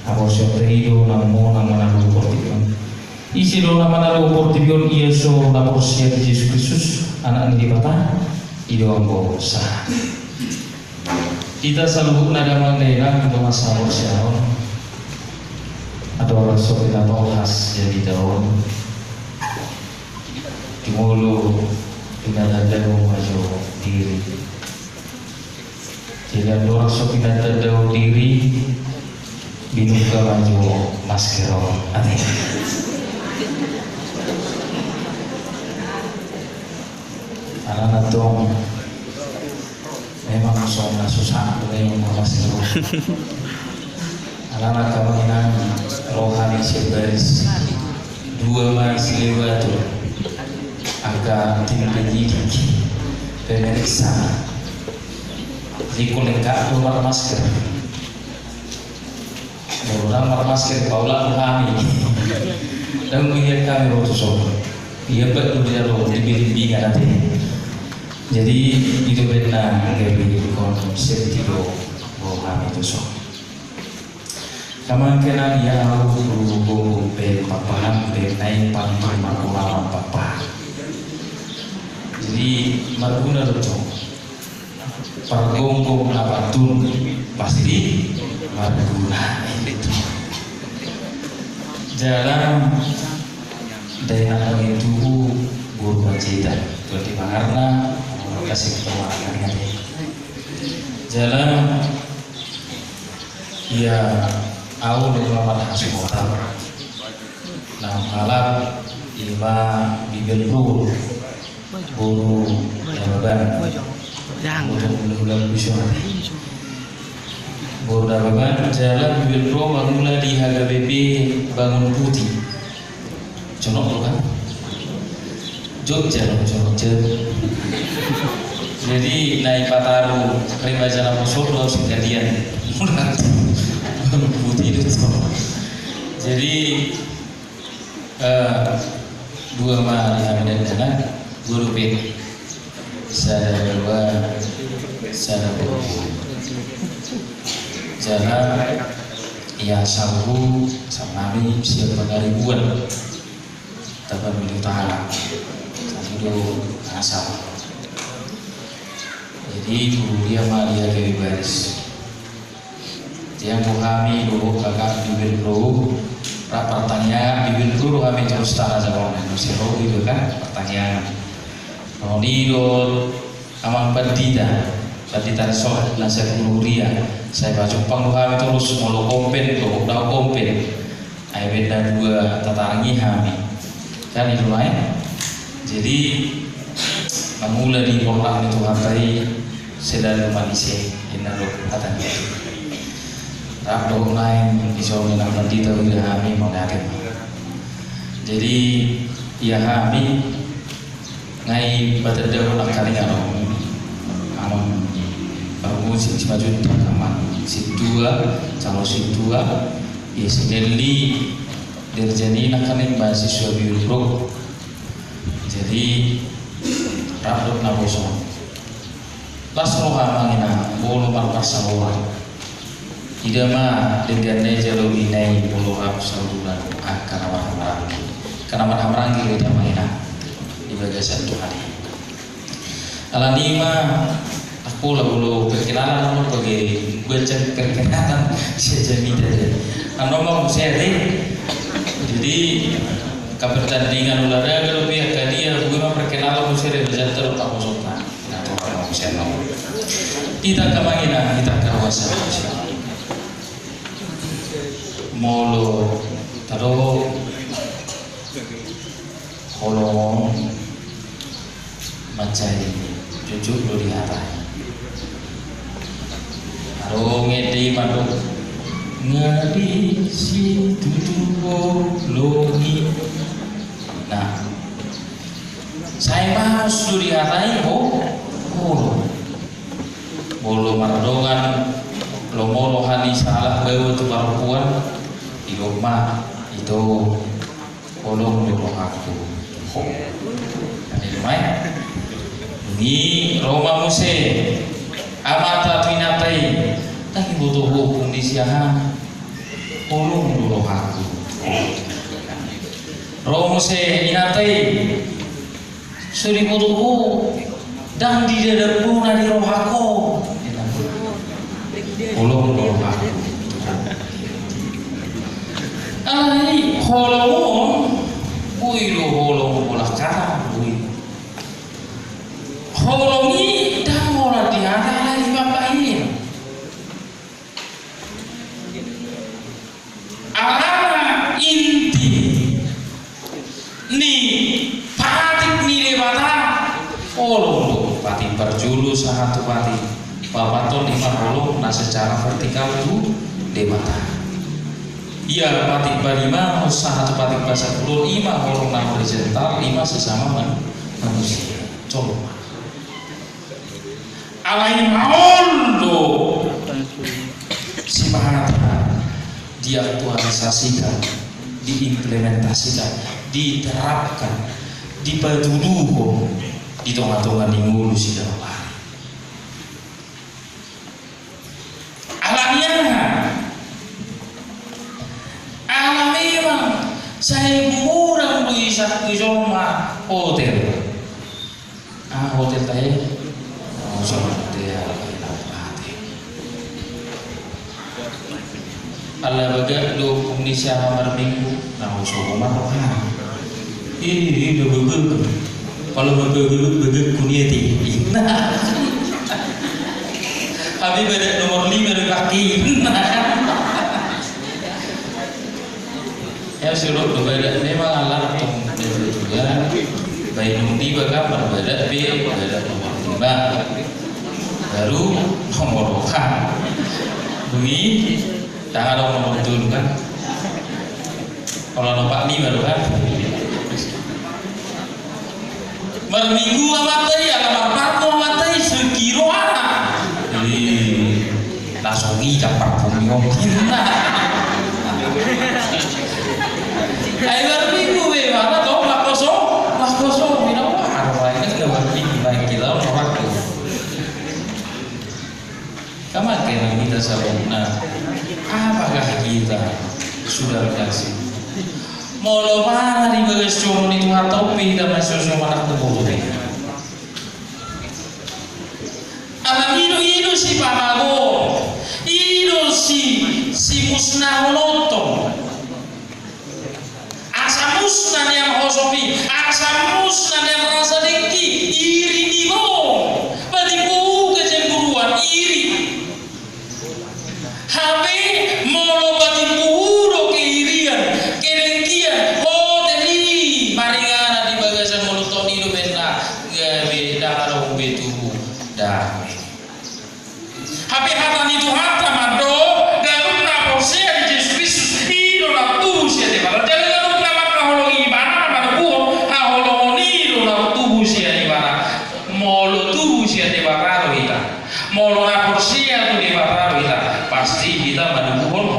Arosyo teido namo nama nalu portibion. Isi do nama nalu portibion iya so lapor siap Yesus Kristus anak ini Bapa ido ambo sah. Kita selalu nada mandera untuk masa bersiaron. Ada orang so kita tahu khas jadi daun. Dimulu kita ada maju diri. Jadi ada orang so kita ada diri. Binuka maju maskero aneh. Anak-anak dong memang susah dengan maskero. Anak-anak kamanan rohani sebaris dua masih lewat agak tinggi pemeriksa jika lengkap keluar masker. Orang masker paulah kami dan melihat kami rotusok ia betul dia roh dibeli nanti jadi itu benar dari konsep itu kami tusok kaman kena dia berhubung be papahan be naik pangkat makulah papa jadi marguna itu pergonggong apapun pasti marguna itu jalan dari anak itu guru wajiban berarti karena kasih pertolongan jalan ya awal dari Muhammad Hasim Motar nah malam lima bibir guru jawaban untuk bulan Bismillah Borda Baban jalan bibir pro bangunlah di HGBP Bangun Putih conok lo kan Jogja jadi naik Pataru Rimba Jalan Musuh harus kejadian Bangun Putih itu jadi dua mah yang ada sana guru P sadar dua sadar jalan ya sabu samari siapa ribuan tapi milik tahan itu asal jadi dulu dia malia dari baris dia kami dulu kakak bibir dulu pertanyaan bibir dulu kami terus tanah zaman manusia itu kan pertanyaan kalau di aman Badita sholat nasihat mulia saya baca panggung kami terus mulu kompen tuh udah kompen ayo beda dua tatangi kami kan itu lain jadi memulai di Quran itu hari sedang manusia inaluk katanya rakdo lain bisa menang Badita udah kami mengaget jadi ya kami ngai badada ulang kalinya amang baru si maju kamar si dua calon si dua ya sedeli derjani nak kanin mahasiswa biolog jadi rakyat naboso las roha mangina bolo marpasa roha tidak mah dengan jalo inai bolo saluran karena marhamaranggi kita mangina di bagasan Tuhan alani mah aku lah bulu perkenalan nomor bagi gue cek perkenalan saya jadi nomor saya jadi kepertandingan olahraga lebih ke dia gue mah perkenalan saya dari jantar aku suka nah kalau saya nomor kita kemana kita kawasan molo taruh kolong macai jujur lo diharap Arong ngedi maduk ngadi si tutupo logi nah saya mas lo diharai bolo mardongan lo molo hani salah gawe tu perempuan di rumah itu kolong lo aku ini Roma Muse amata pinatai tapi butuh hukum di siang Ulung dulu aku. Romo se inatai suri putuku dan di dadaku nadi rohako. Ulung dulu aku. Alai holong, uilu holong bola karam, holongi dah mola diada lagi bapak ini. Alama inti ni patik ni dewata, holong pati berjulu satu pati, bapak ton 5 holong, nah secara vertikal itu dewata. Ia patik balima usaha atau patik bahasa pulau 5 orang nama horizontal 5 sesama manusia. Coba alain maondo si Mahatma diaktualisasikan, diimplementasikan, diterapkan, dipaduluh di tengah-tengah di mulu si dalam alamiah. Memang saya murang bisa kusoma hotel. Hotel tadi, hotel Allah baga do Indonesia hamar minggu, nah usoma ini betul. Kalau betul kuniati, Habis beda nomor 5 dari kaki. Ya suruh berbeda memang alat untuk juga baik nanti bakal berbeda berbeda nomor 5 baru nomor 4 bunyi jangan nomor betul kan kalau nomor 5 baru kan berminggu amatai alamat parko amatai sekiro anak langsung capak punyong ayo berminggu mana toh lah kosong minum arwah kan sudah berminggu baik kita orang tuh kamu kira kita sabuna apakah kita sudah berhasil mau mana di bagas cuma itu topi dan masuk mana tubuh ini alam itu si pamago itu si musnah nonton asa musnah yang hosofi, asa musnah yang rasa dengki, iri nimo, batiku kecemburuan iri. Habe molo batiku do keirian, kedengkian, hoteli, maringana di bagasan mulut toni do benda, gawe daharo betu damai. Habe hatan itu hata mado, garuk na porsia di Yesus Kristus, ido na tubuh sia de barat. Molo raporsia tu di bakar kita pasti kita mendukung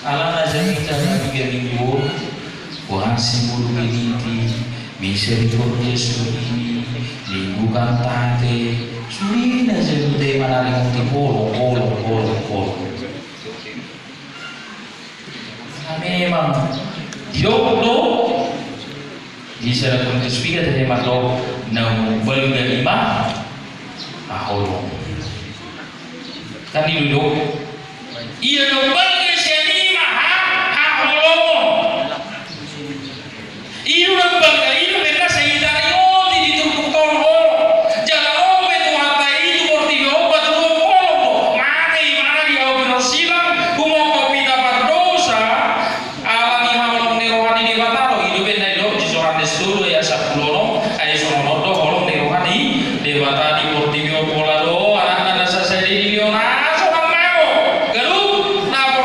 ala nazar kita nabi minggu kuasi mulu binti misericordia suri lingkukan tante suri nazar te manaling ti polo memang diokdo di sana kontespiga tadi maklo nang belga lima holong kan duduk iya nombal ke sini mah holong itu nombal ke itu mereka sehingga oh di turun ho jalan oh itu mata itu portigo batu holong mati mana dia bersilang kumau kopi dapat dosa alami holong di rohani di bataro hidup benda itu di seorang destulu ya sapulolo ayo sono do holong di rohani di bataro di portigo pola do anak-anak saya di Leonardo soal mau garu na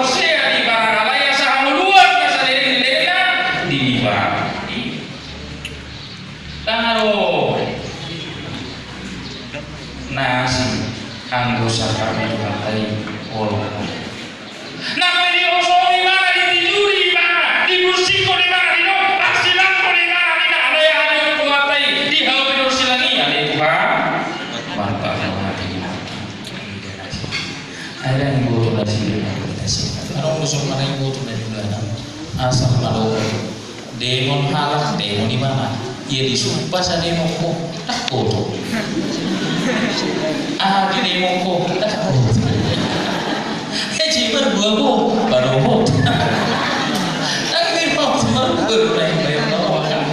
kusuk mana ibu tuh dari dulu asal malu demon halak demon di mana? Ia disumpah sa demon ko tak koto. Di demon ko tak koto. Ciber gua ko baru hot. Tapi mau berbaik-baik kan.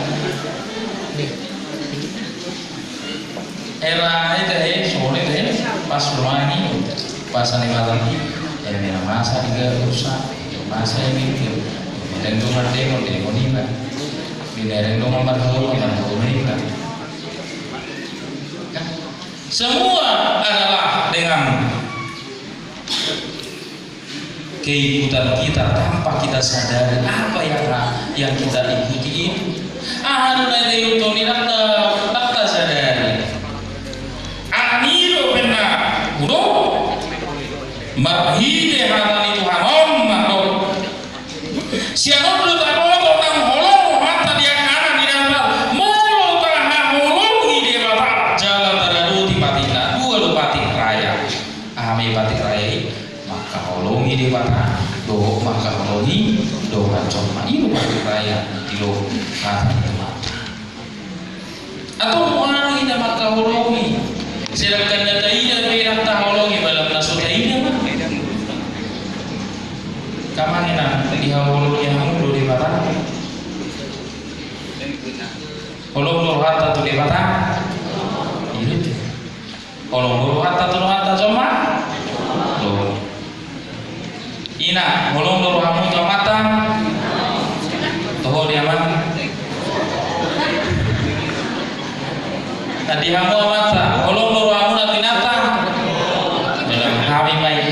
Era itu sore itu pas rumah ini pas ane malam ini ya mina masa juga rusak masa ini dan tu demo ni kan binareng dong marhum ini kan semua adalah dengan keikutan kita tanpa kita sadari apa yang kita ikuti itu ahaduna deyutoni nakta sadari aniro penna udo marhide halani tuhanon mado sianon lu tamoto nang holong hatta dia kanan di dalam molo taha holong ide bapak jalan teradu di patina dua lu patik raya ame patik raya maka holong ide bapak do maka holongi do rancon ma iru patik raya di lo kata itu mata atau muara ida maka holongi sedangkan data ida berak ta holongi balam nasuta ida mah kamangina dihawul yang hulu di batang holong lur hatta tu di batang ini holong lur hatta tu hatta cuma lo ina holong lur hamu tu mata toh dia mah tadi hamu mata holong lur hamu na binatang dalam kami mai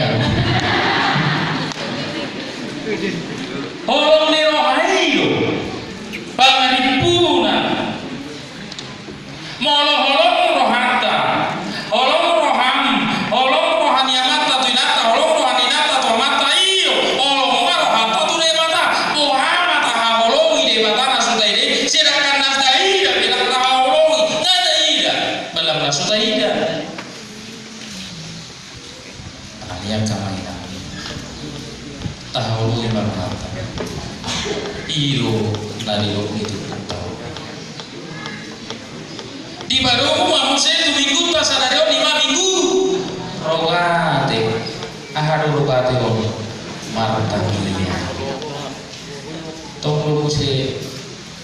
holong ni rohayu pangaripuna molo holong rohata holong roham holong rohaniamata tuinata holong rohaninata tu mata iyo holong rohata tu debata rohamata ha holongi debata nasuta ide sedangkan nasda ida bilang ta holongi nada ida balam nasuta ida yang kama ina tahu lima kata iro naliro itu tahu di baru manusia itu minggu tak sadar 5 minggu rogate ahadu rogate marta dunia tunggu si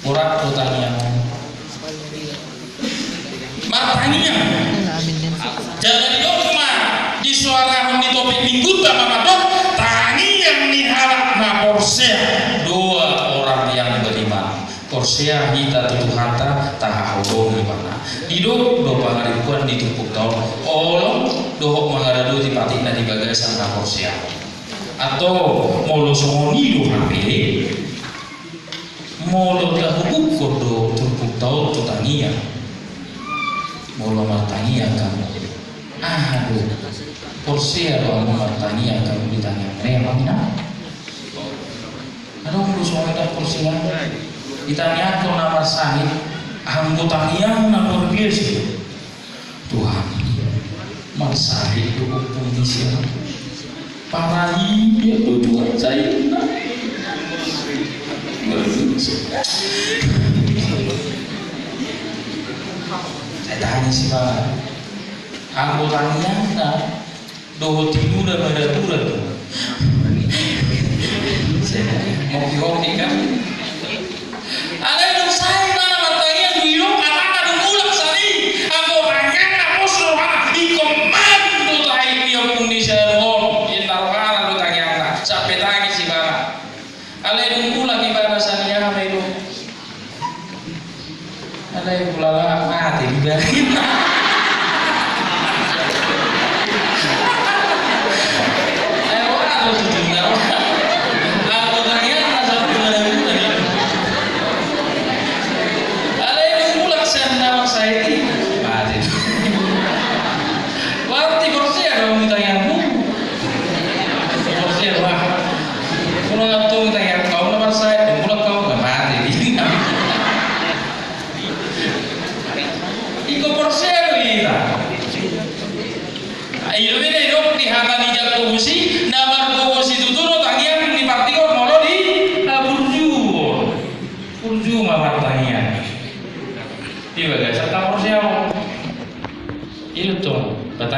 murat utangnya martanya jangan dogma di suara di topik minggu tak mamadok tangi yang nihalak na Porsea dua orang yang beriman Porsea hita tutup hata tahaholo gimana hidup do pangaribuan ditumpuk tahun olong dohok mengaradu di patik na di bagasan na Porsea atau molo songoni do hape molo kahubuk kodo tumpuk tahun tutangia molo martangia kamu aduh Porsea doa martangia kamu ditanya memang nah aduh lu soalnya Porsea ditanya ke nama sahih anggota yang nomor biasa Tuhan marsahih itu Indonesia para dia tujuan saya saya tanya sih Pak anggotanya doh tidur dan beraturan tuh mau dihoki kan ada yang saya mana matanya dulu katakan mulak sari anggotanya nak musuh di komando lain yang Indonesia dong intarwara lu tanya sampai tanya sih Pak ada yang mulak ibadah saninya apa itu ada yang mulak mati dibiarin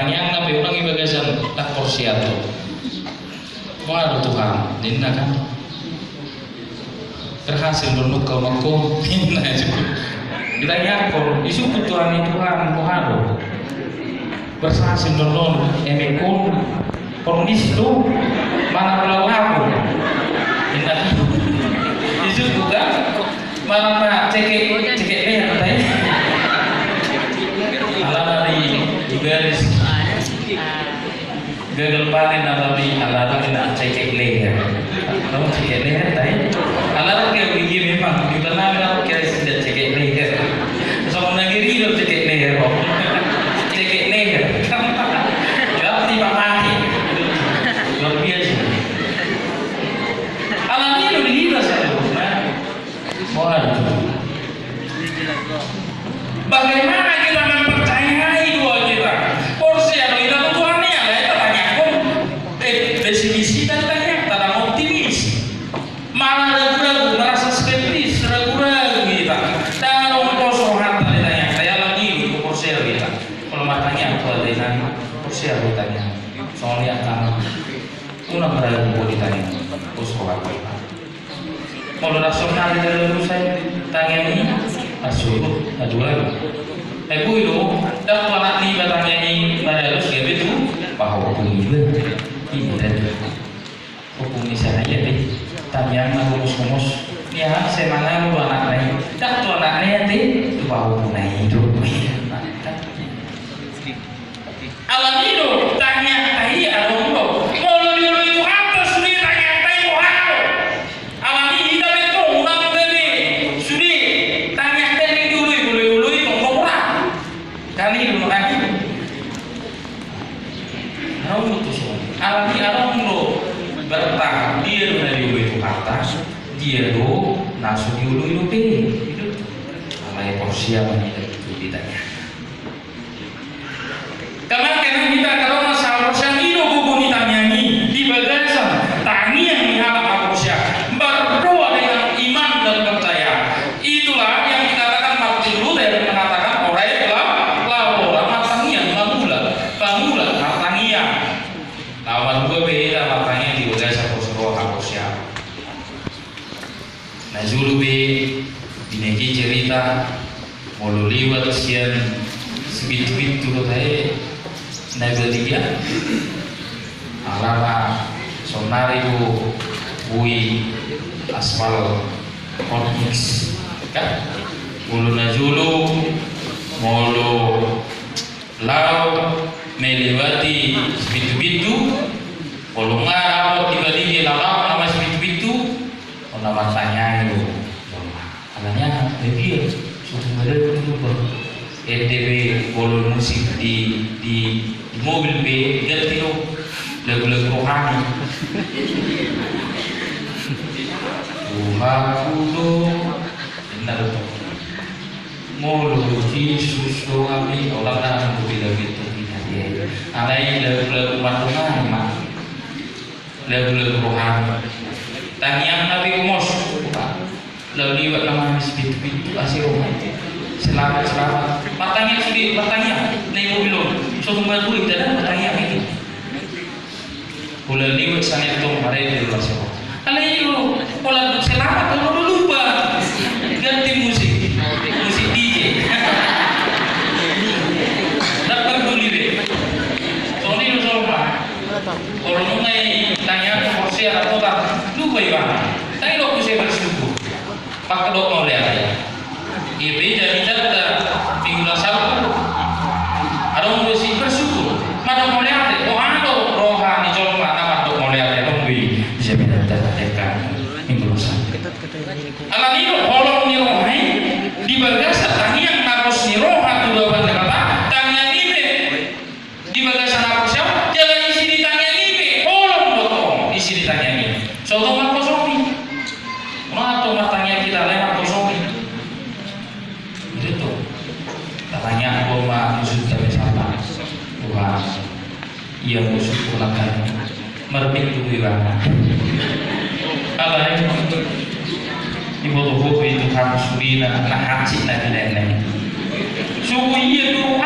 tanyang nabi orang ibagasan tak porsiato waduh Tuhan dinna kan berhasil donuk ke mako dinna juga ditanya kok isu Tuhan Tuhan berhasil donuk emekon kornis itu mana pelaku dinna isu juga mana cekek ya katanya ala dari garis gagal panen ala nak cekek leher kamu cekek leher tadi ala ke begini memang kita nama kira sudah cekek leher sama negeri itu cekek leher cekek leher jawab tiba mati luar biasa ala ini udah gila saya bagaimana kita mempercayai dua kita porsi atau kita tujuannya ya kita tanya pun definisi dan tanya tentang optimis malah ragu-ragu merasa skeptis ragu-ragu kita dalam kosong hati ditanya saya lagi ke porsi kita kalau matanya aku ada yang porsi aku tanya soalnya akan una berada di ditanya kosong hati kalau rasional di dalam saya tanya ini asuh aduan ibu itu dah anak ni batangnya ini pada lu siapa itu bahwa hukum itu ini dan hukum misalnya deh tanya ngurus ya semana lu anak lain dah tu anaknya deh itu bahwa hukum itu alam itu tanya tadi ada orang alami alam lo bertah dia lo dari ulu itu atas dia lo nasu di ulu itu itu alai porsia menjadi itu ditanya karena kita kalau masalah porsia itu buku ditanya ini di bagasan tani yang mengharap porsia berdoa dengan iman dan percaya itulah yang dikatakan Martin Luther mengatakan orang labora matangian bangulan matangian lawan gue beda matanya di udah sepuluh hapusnya. Nah dulu be bineki cerita mau liwat sian sebit dulu teh nabi dia alama sonari bu bui aspal konfix kan bulu najulu molo lau melewati sebitu-bitu kalau ngarap tiba-tiba lalau nama sebitu-bitu kalau matanya itu alanya dia sudah ada itu EDB bolon musik di mobil B dia tino lagu-lagu rohani Tuhanku benar tuh mulu Yesus kami orang nak bila gitu alai lagu-lagu matungan mak lagu-lagu rohani tanyang Nabi Umos lalu liwat nama sebitu-bitu asih rohani selamat matanya sedih matanya naik mobil so tunggu dulu tidak matanya itu boleh liwat sana itu hari di luar sana alai itu pola selamat kalau lupa ganti musik DJ kalau nungai tanya porsi atau tak lupa ya tapi lo bisa bersyukur pakai dok mau lihat ya ibu jadi kita tinggal satu ada orang bersih bersyukur mana mau lihat oh ada rohani colma nama dok mau lihat ya dong bisa mendatangkan minggu satu alam itu kalau ni rohani di bagasan tani yang naros ni rohan tu dua kata tanya ini di bagasan naros siapa jalan isi ditanya isi ditanya ini soto mat kosong nih atau matanya kita lewat kosong nih itu katanya bahwa musuh kami sama Tuhan ia musuh pulang merbit tubuh bana kalau ibu tubuh itu harus bina nak haji lagi nenek suku iya tuh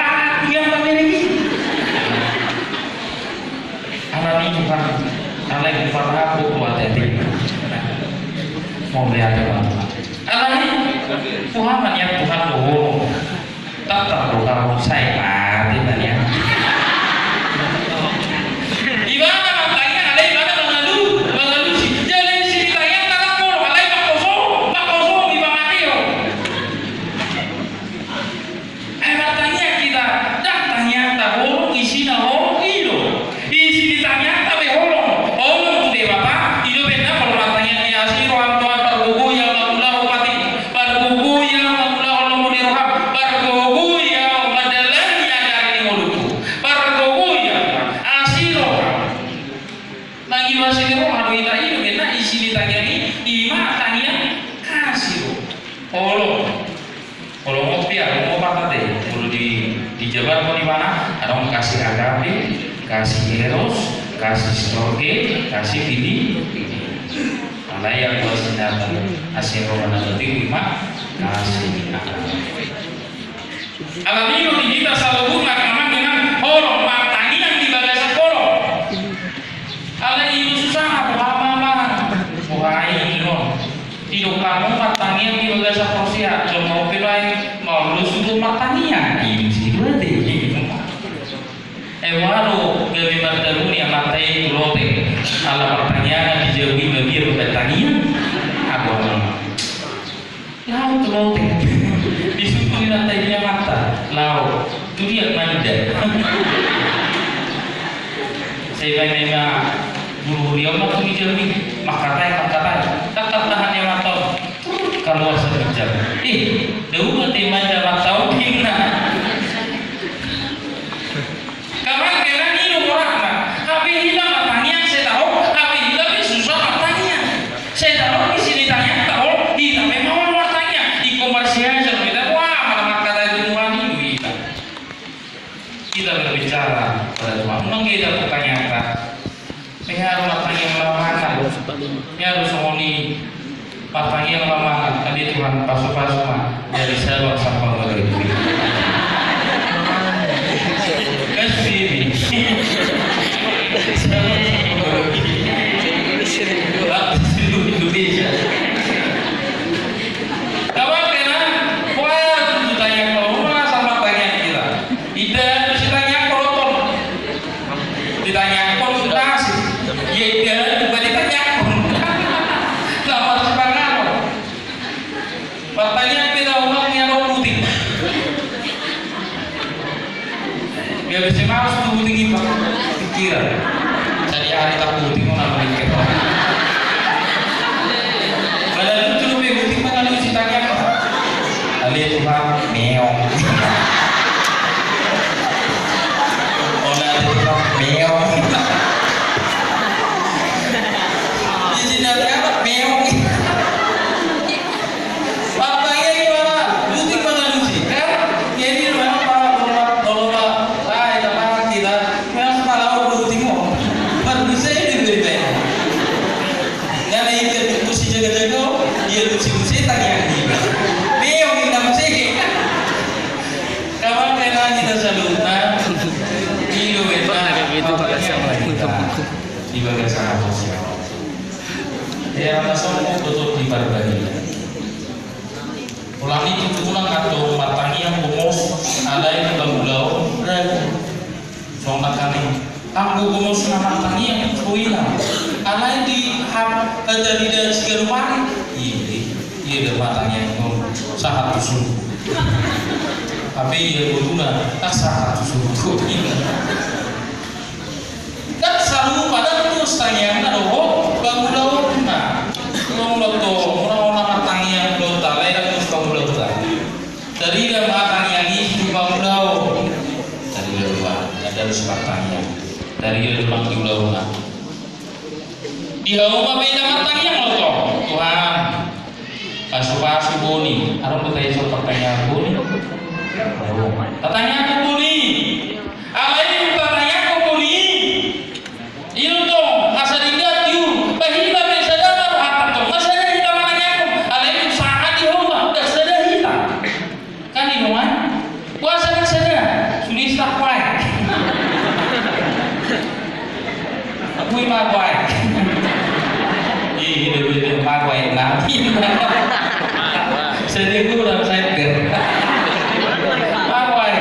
yang tak ini Alani Tuhan alai farha buat hati mau lihat apa alani Tuhan yang Tuhan doh tak kalau saya mati banyak ibadah makanya alai ibadah mengalu jadi sini tanya tak mau alai makoso ibadah mati yo makanya kita dah tanya tak bolong isi naho ilo isi ditanya tapi holong tuh deh bapak itu benar kalau matanya ni asli orang tua bergugu yang Allah mati bergugu yang Allah mudirham bergugu yang madalah yang dari mulutku bergugu yang asli orang lagi masih di rumah kita itu benar isi ditanya ni ima tanya kasih holong ngopi mau apa teh kalau di Jabar mau di mana ada orang kasih agape kasih eros kasih storge kasih ini alai yang buat senjata asih rohana berarti lima kasih alam ini kita selalu bunga memang dengan horong matani yang di bagasi horong alai itu susah apa buai non hidup kamu matani yang di bagasi prosia cuma pilih mau lu suruh mataninya ini sih berarti waru gabi mardaruni amatai tulote ala pertanyaan dijauhi bagi pertanyaan aku lau tulote disukuni lantainya mata lau dunia manda saya memang guru dia mah tuh dijauhi makatai tak tahan yang matau keluar sekejap dahulu teman jamak tahu hingga kawan kira ini orang lah tapi hilang matanya saya tahu tapi hilang susah matanya saya tahu di sini tanya tahu hilang memang matanya di komersial kita wah mana kata itu murah ini kita berbicara pada Tuhan memang kita bertanya saya harus matanya melamakan saya harus ngoni matanya yang lamakan tadi Tuhan pasu-pasu dari saya sampai dari Indonesia. Kawan kena, wah tu tanya kalau mana sama tanya kita. Tidak tu tanya kotor. Ditanya konsultasi. Ya tidak, bukan ditanya. Nama sebangan. Pertanyaan kita orang yang putih. Dia bisa masuk tubuh tinggi pak. Pikiran. Dari hari tak putih mau nama mikir. Padahal lucu lebih putih mana lucu tanya apa? Ali Tuhan meong. Olah Tuhan meong. Di sini apa meong? Papanya gimana? Putih mana lucu? Kan? Jadi memang para lomba saya dapat kita memang kalau putih mau. Bisa ini berbeda. Karena itu kursi jaga-jaga dia lucu-lucu tanya ini. Meong kita mesti. Kawan kena kita salutan. Hidup itu di bagian sana sosial. Ya langsung betul di barbari. Ulang itu pulang atau matangi yang umum ada yang berbau ragu. Somat kami. Aku gumus nama tani yang kuilah. Alai di dari segala rumah. Iya depatannya yang sangat usul. Tapi ya guna tak sangat usul. Kan selalu pada terus tanya naruh bangulau na. Bangulau to orang tani yang belum talai dan terus bangulau tadi. Dari yang tani yang ini bangulau dari luar ada sebatangnya. Dari dia memang diulang-ulang. Di rumah beda matangnya loh Tuhan. Pasu-pasu boni. Arang bertanya soal pertanyaan boni. Pertanyaan boni. Apa ini pertanyaan boni? Itu dong. Asal dia tiur. Bahila bisa dapat apa tuh? Masa ada hitam anaknya aku. Ada itu sangat di rumah. Udah sudah hitam. Kan di rumah. Puasa kan sudah. Sudah istirahat. magway namin. Jadi kurang saya ger. Magway.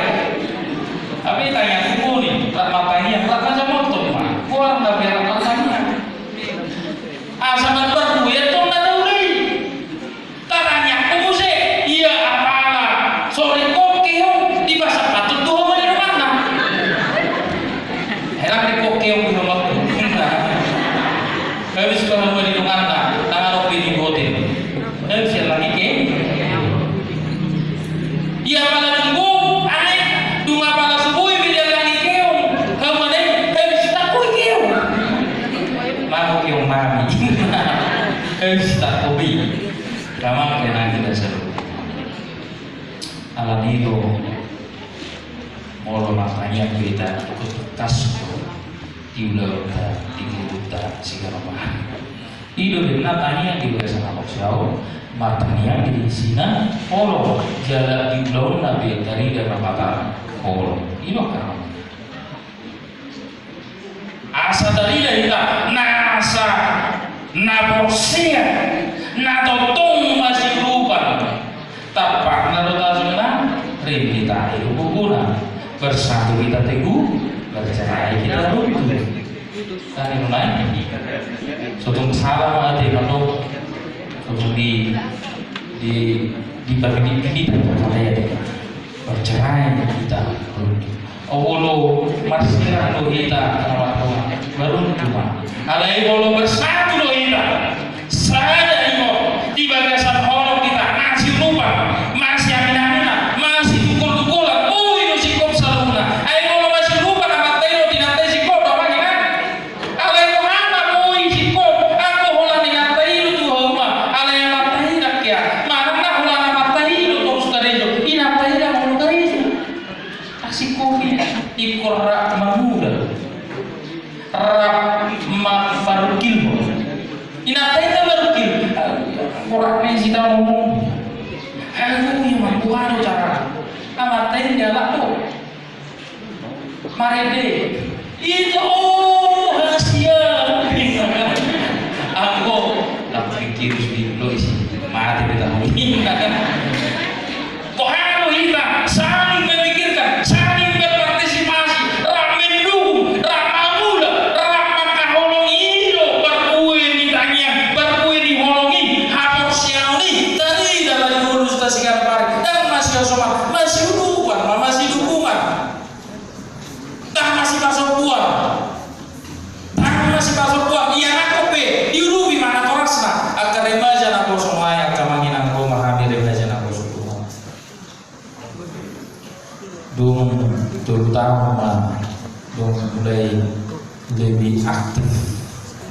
Tapi tanya ibu nih, matanya, matanya motor mah. Kurang tapi matanya. Sama berduit tuh nggak tahu deh. Tanya aku sih, iya apalah. Sorry kok keong di pasar patut tuh mau di mana? Heran di kok keong di rumah tuh. Habis kalau mau di mana? Tangan opini hotel. Habis lagi keong. Iya malah tunggu, aneh. Dunga pala subuh beda lagi keong. Kemudian habis tak kue keong. Mau keong mami. Habis tak kopi. Ramang kena kita seru. Alam itu molo makanya kita kas di ulah di buta segala macam. Itu benar tanya di bahasa Arab Saudi matanya di sini molo jalan di ulah nabi dari Ramadan molo. Itu kan. Asa dari kita nasa nabosia natotong masih lupa tapak narotasuna rim kita itu guna bersatu kita teguh bercerai kita runtuh kan yang lain sotung salah mati atau sotung di bagi kita percaya deh bercerai kita Allah masih lalu kita beruntung alai Allah bersatu lo kita sadar itu di bagasan orang kita masih lupa masih amina masih tukul-tukulan itu sikop saluna ayo kalau masih lupa nama telo tidak teh sikop apa gimana alai Muhammad mui sikop aku hola dengan telo tuh homa alai mata hidak ya mana hola nama telo terus karejo ina telo mau karejo kasih kopi ikora mamuda rap marukil ina telo orang yang kita ngomong, aku yang mampu anu cara, amatin jalan tuh, marede, itu rahasia, aku tak pikir sedih loh isi, mati kita ngomongin, kok anu kita saling memikirkan, saling berpartisipasi, ramen dulu, ramamula, ramakaholong itu, berkue ditanya, berkue diholongi. Masih dukungan, dah masih kasupuan, iya nak kopi, diurubi mana korasna, agar remaja nak kosong ayat kamangin ang rumah kami remaja nak kosong Tuhan. Dong terutama dong mulai lebih aktif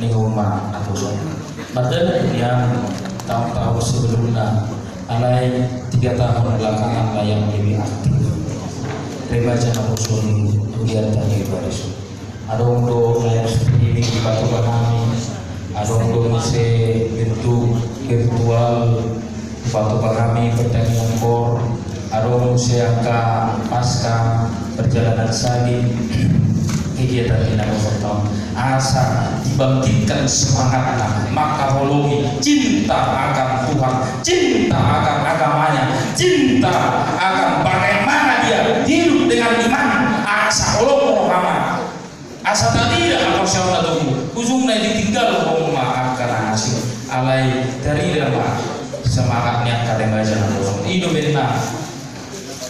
di rumah atau padahal yang tahun-tahun sebelumnya alai 3 tahun belakangan lah yang lebih aktif. Remaja Namusul kegiatan ibadah. Ada untuk layar streaming di Batu Panami, ada untuk misi bentuk virtual di Batu Panami pertandingan bor, ada untuk siaka pasca perjalanan salib kegiatan di Namusul asa dibangkitkan semangatnya maka holongi cinta akan Tuhan, cinta akan agamanya, cinta akan bagaimana dia hidup dengan iman, asa holong Muhammad asa tadi akan syawat tunggu ujungnya ditinggal rumah akan hasil alai dari dalam semangatnya kadang-kadang kosong hidup benar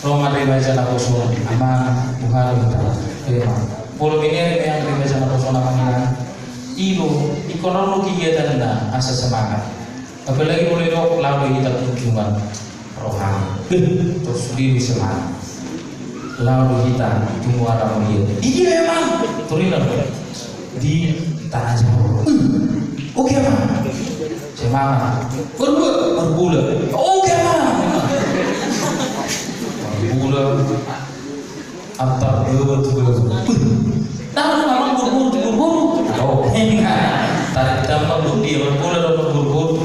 Roma rebaja na kosong aman Tuhan kita Polo ini yang rebaja na kosong aman ilo ikonomi kegiatan na asa semangat apalagi mulai dok lalu kita kunjungan rohani terus diri semangat lalu kita tunggu ada dia iya emang turun di tanah Jawa oke emang semangat berbulan oke emang berbulan antar dua tahu memang berburu oh tarik tambah dia berburu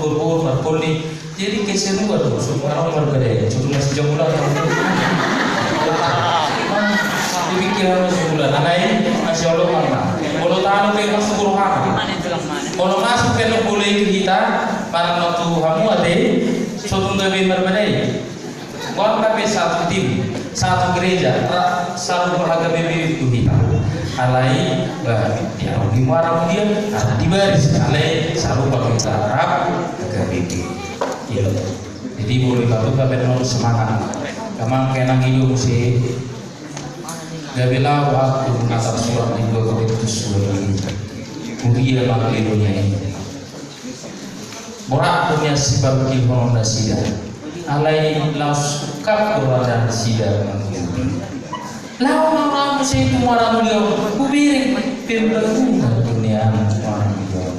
jadi keseruan semua orang berbeda cuma sejauh bulan dipikiran sebulan anai masih Allah mana kalau tahu ke masuk Quran kalau masuk ke boleh kita Marang waktu kamu ade, sotong gawe berbeda. Wang kami satu tim, satu gereja, selalu berharga bebe itu kita. Alai, dia di marang dia, di baris. Alai selalu pakai Arab, agak bebe. Jadi boleh kalau kami mau semangat. Kamang kenang hidup sih. Gabelah waktu atas surat itu kuria makan dunia ini. Morak punya sifat ilmu nasida. Alai laus kap keluaran sida. Lawan musim itu orang dia kubiring pembangunan dunia orang dia.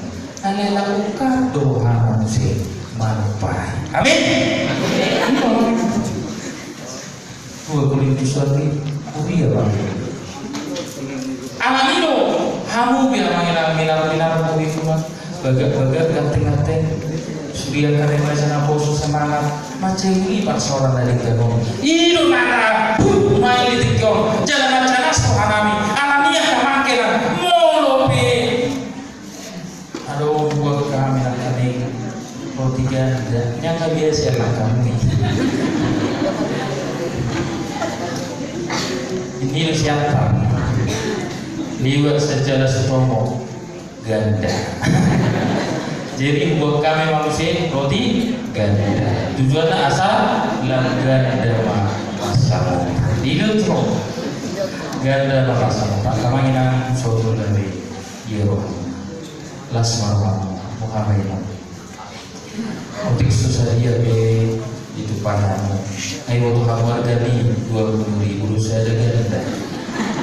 Alai lakukan doa musim manfaat. Amin. Dua Korintus lagi kuria bang. Alamino hamu biar minar kuikuman bagak ganteng sudia kare macam poso semangat macam ini pak seorang dari ganon itu mana main di tiktok jalan macam nas alamiah kemangkilan molope aduh buat kami kami roti ganda nyangka biasa lah kami ini siapa liwat sejarah Sutomo ganda. Jadi buat kami manusia roti ganda. Tujuannya asal ganda masalah. Itu terus ganda masalah. Tak kami nak soal dari Yero. Lasmar Muhammad. Untuk susah dia be itu panamu. Ayo waktu kamu dari 20.000 saya ganda.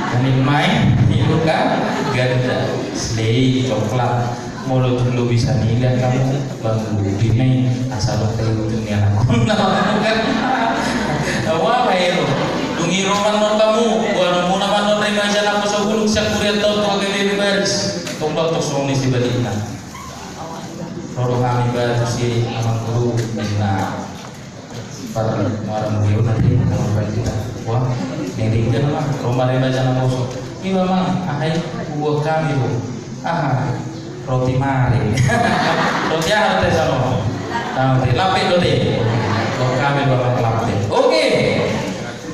Kami main itu kan ganda slay coklat mulut dulu bisa nilai kamu bangku ini asal tahu dunia aku kan apa ya lo dungi roman non kamu buat mau nama non terima jalan aku sebelum sakuriat tahu tuh agak baris tombak tuh suami si balina rodo kami baru si aman guru bina para orang beliau nanti kalau kita wah ini dia mah rumah dia jalan kosong ini memang ahai buat kami bu roti mari roti apa teh sama nanti lapis roti buat kami bawa lapis oke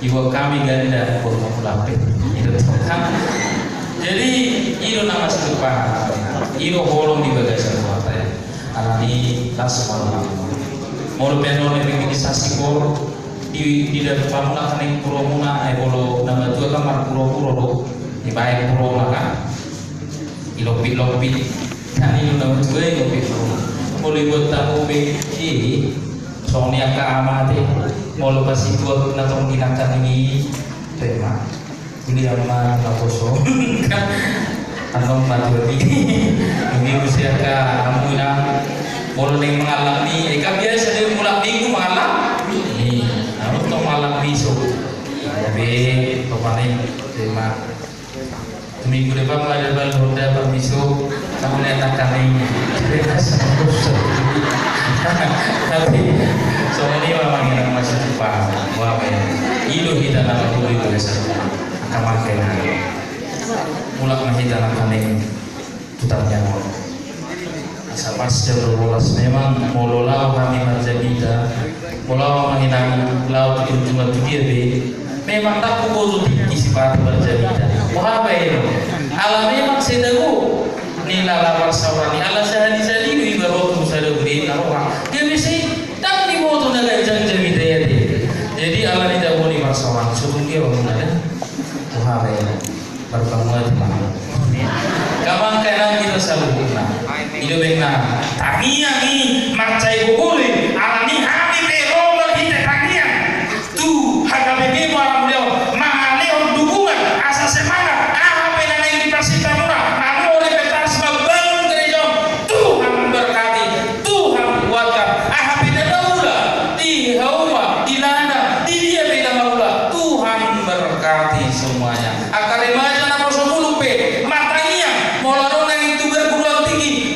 ibu kami ganda buat kamu lapis itu kan jadi itu nama serupa itu holong di bagasi kuota ya alami tas malam mau penon organisasi kor di dalam pamula kaning puro muna ay bolo nama juga kamar puro do di baik puro maka ilopit kan ini nama juga ilopit boleh buat tamu be soalnya ka amate mau pasti buat natong ginakan ini tema ini ama naposo kan anong maturi ini usia ka kamu na boleh mengalami biasa dia mulai minggu mengalami ini untuk malam besok tapi pemain tema minggu depan ada bal Honda permiso kamu lihat kami tapi soalnya memang yang masih cepat wah ya itu kita nama dulu biasa kamar kena mulai masih dalam kami tutupnya pas jam 12 memang mololau kami marjabida mololau menginang laut itu cuma dia be memang tak pukul tinggi sifat marjabida apa itu ala memang sedagu nila lapar saurani ala sehari sehari ibarat musada beri naruh dia mesti tak di motor naga jam-jam itu ya jadi ala tidak boleh marsawan sebelum dia bangun ada apa itu berbangun di mana kamang kena kita selalu hidup yang tangian ni macai boleh alami hati teror kita tangian tu harga bebe malam beliau mahal dukungan asa semangat apa yang dikasih tamura namun oleh petas bangun gereja Tuhan berkati Tuhan kuatkan apa tidak mula di hawa di landa di dia beda mula Tuhan berkati semuanya akar remaja nama sepuluh pe matanya molarona itu berguruan tinggi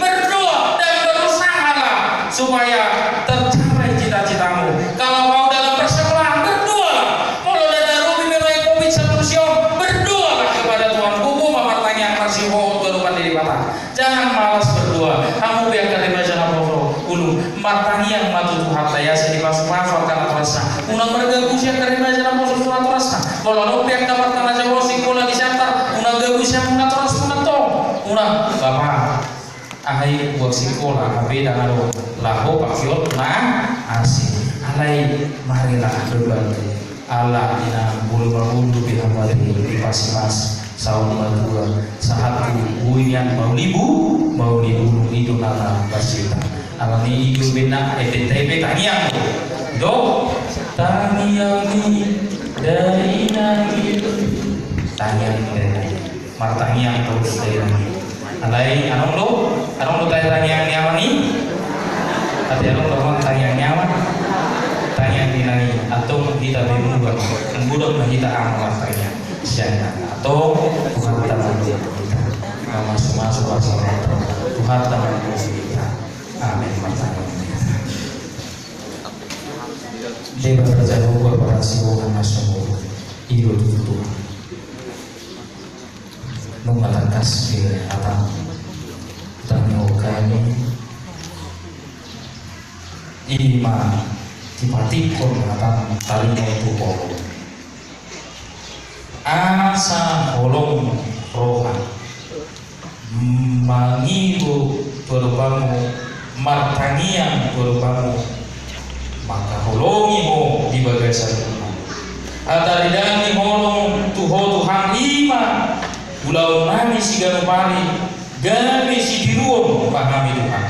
supaya tercapai cita-citamu. Kalau mau dalam persekolahan berdoa. Kalau ada rubi melalui covid solution berdoa kepada Tuhan. Kubu mamartanya kasih mohon berupa diri bapak. Jangan malas berdoa. Kamu biarkan dibaca nama Allah. Ulu dulu martangiang matu Tuhan daya sini pas-pas karena terasa unang mereka busia karena jalan musuh surat terasa kalau nopiak kamar tanah Jawa sikola di santar unang gabusia unang terasa unang tong unang bapak ahai buat sikola tapi dengan lahu pakiot nah asih alai marilah berbalik Allah ina bulu-bulu bihamadi di pasimas saum madura saat buian mau libu itu nana basita alani itu bina etp tangiang do tangiang ni dari nagi tangiang dari martangiang terus dari alai anong lo tayo tangiang nyamani tapi anong lo tangiang nyaman tangiang dinani atau kita bimbang membudak kita amal tangiang siapa atau Tuhan kita bantu kita masuk Tuhan kita bantu kita amin Dewa terjadi korporasi orang nasional hidup itu mengatakan sekali apa kami iman tiba-tiba mengatakan tali itu asa holong rohan mangibu berbangu martangiang berbangu maka holongimu di bagasan ataridani holong Tuhan lima ulau nami si ganupari gami si diruon pahami Tuhan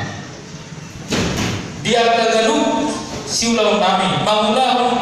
dia kagalup si ulau nami mangulah